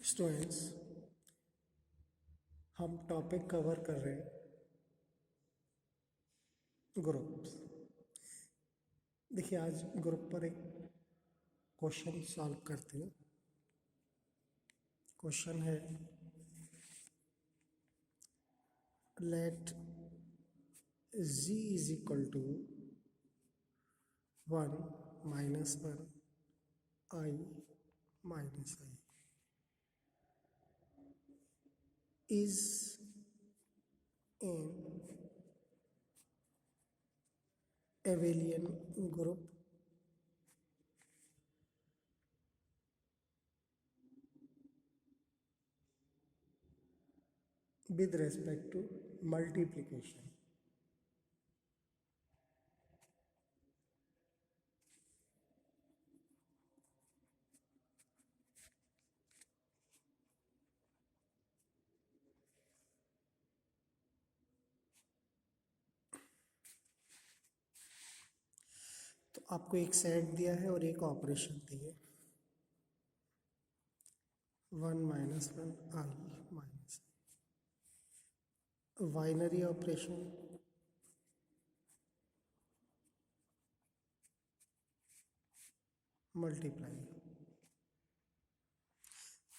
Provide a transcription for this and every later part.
Students, हम topic cover कर रहे हैं ग्रुप्स। देखिए, आज ग्रुप पर एक क्वेश्चन सॉल्व करते हैं। क्वेश्चन है, let z is equal to 1 minus 1 i minus i is an abelian group with respect to multiplication. तो आपको एक सेट दिया है और एक ऑपरेशन दिए, 1 minus 1 i minus binary operation, multiply.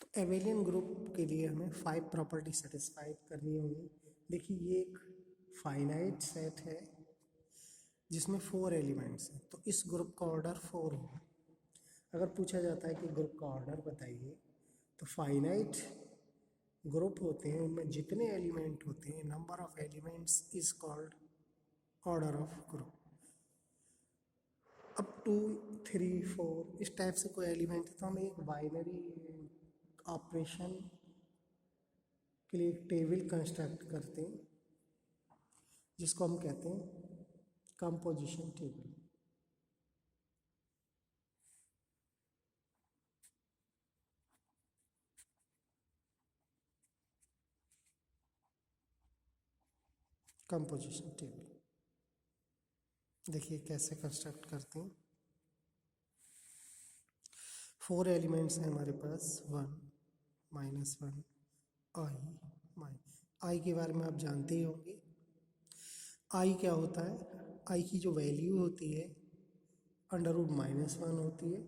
तो एबेलियन ग्रुप के लिए हमें 5 प्रॉपर्टी सेटिस्फाइड करनी होगी। देखिए, ये एक फाइनाइट सेट है जिसमें 4 एलिमेंट्स हैं, तो इस ग्रुप का ऑर्डर 4 होगा। अगर पूछा जाता है कि ग्रुप का ऑर्डर बताइए, तो फाइनाइट ग्रुप होते हैं, उनमें जितने एलिमेंट होते हैं, number of elements is called order of group. अब 2, 3, 4 इस टाइप से कोई एलिमेंट है, तो हम एक बाइनरी ऑपरेशन के लिए एक टेबल कंस्ट्रक्ट करते हैं जिसको हम कहते हैं कंपोजिशन टेबल। कंपोजिशन टेबल देखिए कैसे कंस्ट्रक्ट करते हैं। 4 एलिमेंट्स हैं हमारे पास, 1 माइनस 1 आई माइनस आई के बारे में आप जानते ही होंगे। आई क्या होता है? आई की जो वैल्यू होती है √-1 होती है,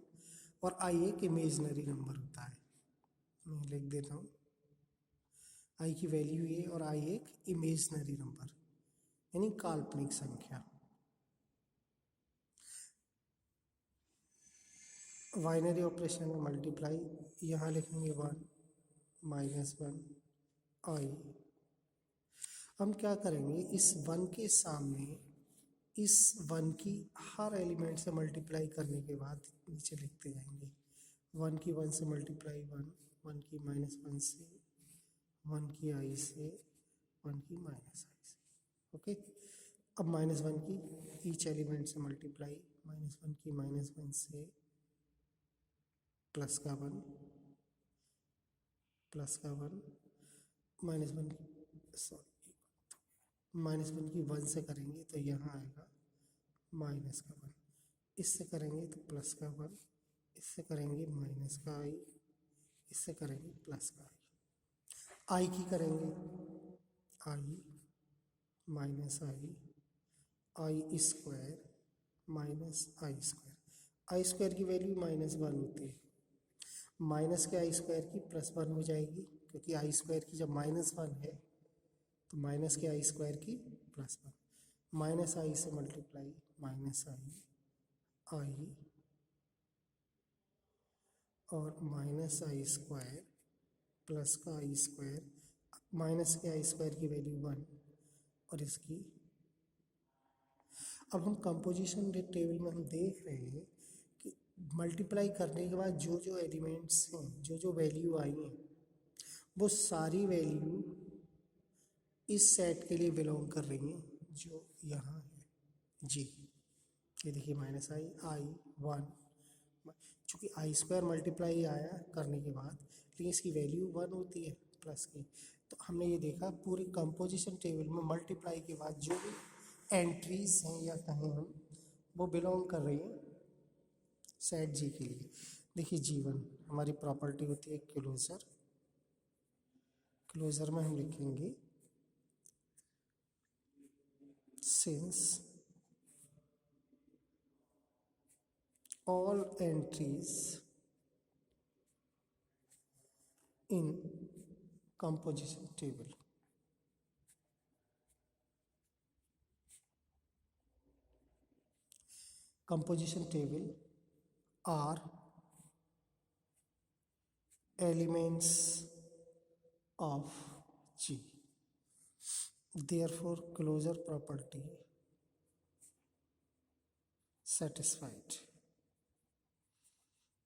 और आई एक इमेजनरी नंबर होता है। मैं लिख देता हूँ, आई की वैल्यू ये और आई एक इमेजनरी नंबर यानी काल्पनिक संख्या। बाइनरी ऑपरेशन में मल्टीप्लाई, यहाँ लिखेंगे 1 माइनस 1 आई। हम क्या करेंगे, इस 1 के सामने इस 1 की हर एलिमेंट से मल्टीप्लाई करने के बाद नीचे लिखते जाएंगे। 1 की 1 से मल्टीप्लाई 1, 1 की -1 से, 1 की आई से, 1 की माइनस आई से। ओके, अब -1 की ईच एलिमेंट से मल्टीप्लाई, -1 की -1 से प्लस का 1, प्लस का 1, -1 सॉरी -1 की 1 से करेंगे तो यहाँ आएगा माइनस का 1, इससे करेंगे तो प्लस का 1, इससे करेंगे माइनस का आई, इससे करेंगे प्लस का आई की करेंगे आई माइनस आई स्क्वायर माइनस आई स्क्वायर की वैल्यू -1 होती है। माइनस के आई स्क्वायर की +1 हो जाएगी, क्योंकि आई स्क्वायर की जब -1 है तो माइनस के आई स्क्वायर की +1, माइनस आई से मल्टीप्लाई माइनस आई और माइनस आई स्क्वायर प्लस का आई स्क्वायर, माइनस के आई स्क्वायर की वैल्यू 1 और इसकी। अब हम कंपोजिशन टेबल में हम देख रहे हैं कि मल्टीप्लाई करने के बाद जो जो एलिमेंट्स हैं, जो जो वैल्यू आई हैं, वो सारी वैल्यू इस सेट के लिए बिलोंग कर रही हैं जो यहाँ है जी। ये देखिए आई 1, चूँकि आई स्क्वायर मल्टीप्लाई आया करने के बाद, लेकिन इसकी वैल्यू 1 होती है प्लस की। तो हमने ये देखा पूरी कंपोजिशन टेबल में मल्टीप्लाई के बाद जो भी एंट्रीज हैं या कहें हम, वो बिलोंग कर रही हैं सेट जी के लिए। देखिए G1 हमारी प्रॉपर्टी होती है क्लोजर, क्लोजर में हम लिखेंगे since all entries in composition table are elements of G. Therefore, closure property satisfied.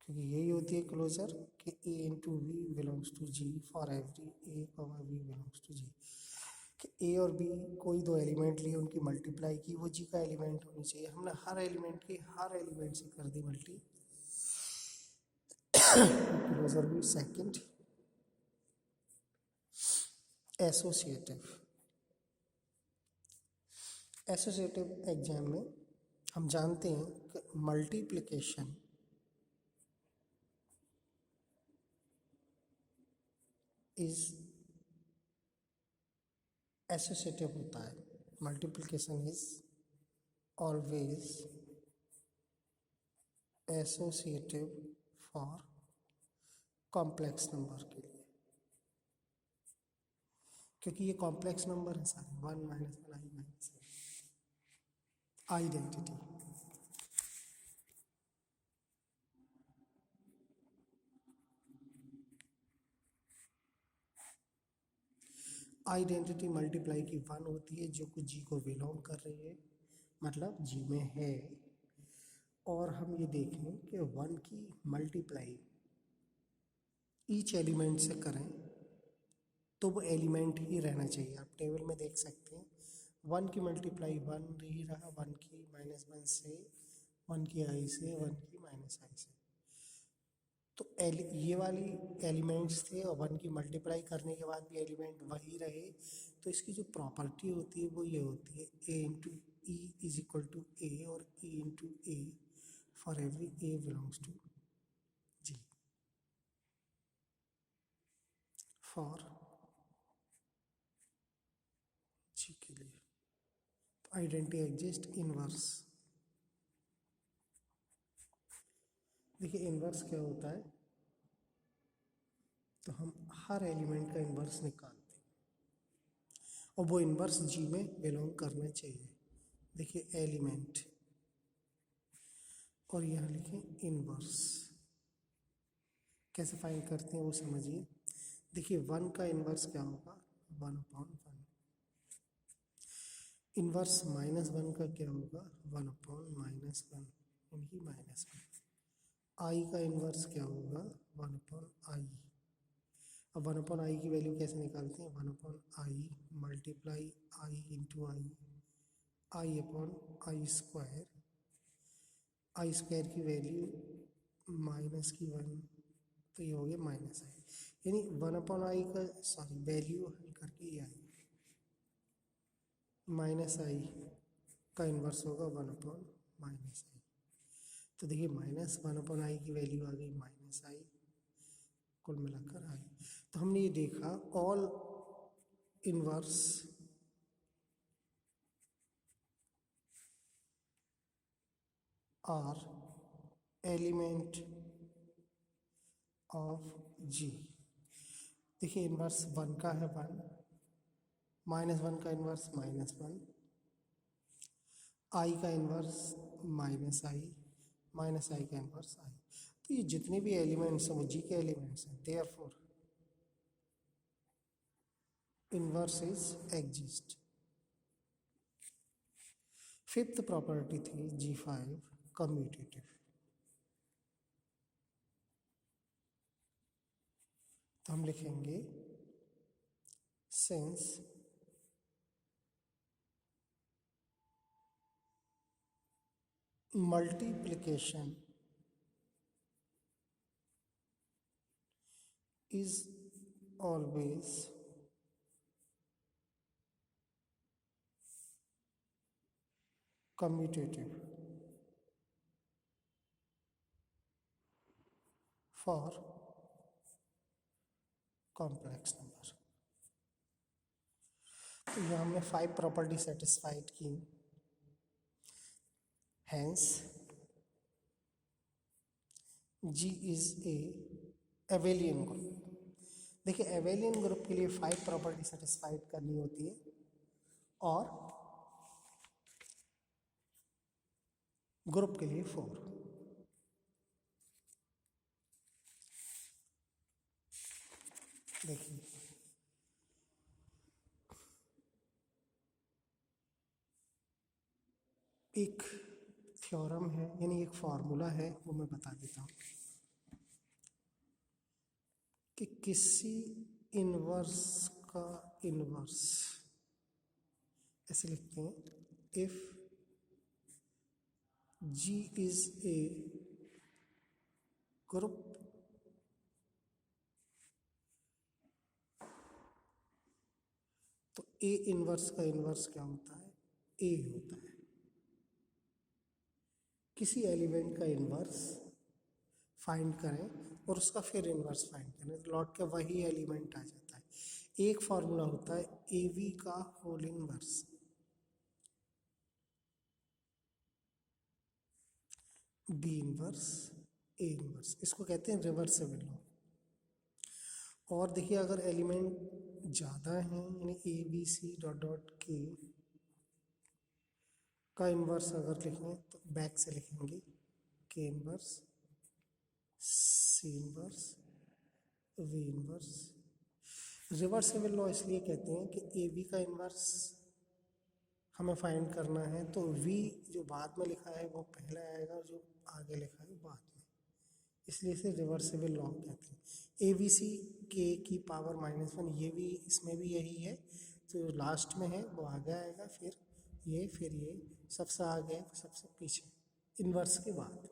क्योंकि यही होती है क्लोजर कि A into V belongs to G for every A comma V belongs to G, कि A और बी कोई दो element लिए उनकी मल्टीप्लाई की, वो जी का एलिमेंट होनी चाहिए। हमने हर एलिमेंट की हर एलिमेंट से कर दी मल्टी, क्लोजर भी सेकंड। एसोसिएटिव एग्जाम में हम जानते हैं कि मल्टीप्लिकेशन इज एसोसिएटिव होता है। Multiplication is always associative for complex number के लिए, क्योंकि ये कॉम्प्लेक्स नंबर है सारे, 1 माइनस 1 आई माइनस आइडेंटिटी। आइडेंटिटी मल्टीप्लाई की 1 होती है जो कुछ जी को बिलोंग कर रही है, मतलब जी में है। और हम ये देखें कि 1 की मल्टीप्लाई ईच एलिमेंट से करें तो वो एलिमेंट ही रहना चाहिए। आप टेबल में देख सकते हैं 1 की मल्टीप्लाई 1 ही रहा, 1 की माइनस 1 से, 1 की आई से, 1 की माइनस आई से, तो ये वाली एलिमेंट्स थे और 1 की मल्टीप्लाई करने के बाद भी एलिमेंट वही रहे। तो इसकी जो प्रॉपर्टी होती है वो ये होती है A into E is equal to A, और E into A for every A belongs to G, for G के लिए। Identity exist inverse. देखिए इनवर्स क्या होता है, तो हम हर एलिमेंट का इनवर्स निकालते हैं और वो इनवर्स जी में बिलोंग करना चाहिए। देखिए एलिमेंट और यहाँ लिखें इनवर्स। कैसे फाइंड करते हैं वो समझिए। देखिए 1 का इनवर्स क्या होगा, 1/1। इनवर्स -1 का क्या होगा, 1/-1 यानी -1। आई का इनवर्स क्या होगा, 1/i। अब 1/i की वैल्यू कैसे निकालते हैं, 1/i multiply I into I upon I square. I square की वैल्यू -1, तो ये हो गया -i, यानी 1/i का वैल्यू हल करके ये आई -i का इन्वर्स होगा 1/-i। तो देखिए -1/i की वैल्यू आ गई -i, कुल मिलाकर आई। तो हमने ये देखा all inverse are element of G. देखिए इनवर्स 1 का है 1, -1 का इनवर्स -1, आई का इनवर्स -i का इनवर्स आई। तो ये जितने भी एलिमेंट्स हैं वो जी के एलिमेंट्स हैं, therefore inverse is exist. Fifth property थी G5 कम्यूटेटिव। तो हम लिखेंगे since multiplication is always commutative for complex number। तो यहाँ हमने 5 प्रॉपर्टी सेटिस्फाइड की। Hence G is a abelian group. देखिए एवेलियन ग्रुप के लिए 5 प्रॉपर्टी सेटिस्फाइड करनी होती है और ग्रुप के लिए 4। देखिए एक थ्योरम है, यानी एक फॉर्मूला है, वो मैं बता देता हूँ कि किसी इनवर्स का इनवर्स ऐसे लिखते हैं, if G is A group तो ए इनवर्स का इनवर्स क्या होता है, ए होता है। किसी एलिमेंट का इनवर्स फाइंड करें और उसका फिर इनवर्स फाइंड करें, लौट के वही एलिमेंट आ जाता है। एक फॉर्मूला होता है AV का whole inverse. B inverse A inverse, इसको कहते हैं रिवर्सिबल लॉ। और देखिए अगर एलिमेंट ज़्यादा हैं, यानी ABC डॉट डॉट के का इनवर्स अगर लिखें तो बैक से लिखेंगे के inverse, C inverse, V inverse. Reversible law इसलिए कहते हैं कि AB का इनवर्स हमें फाइंड करना है तो V जो बाद में लिखा है वो पहले आएगा, जो आगे लिखा है बाद में, इसलिए इसे रिवर्सिबल लॉ कहते हैं। ABC के की पावर -1, ये भी इसमें भी यही है, तो लास्ट में है वो आगे आएगा, फिर ये सबसे आगे सबसे पीछे इनवर्स के बाद।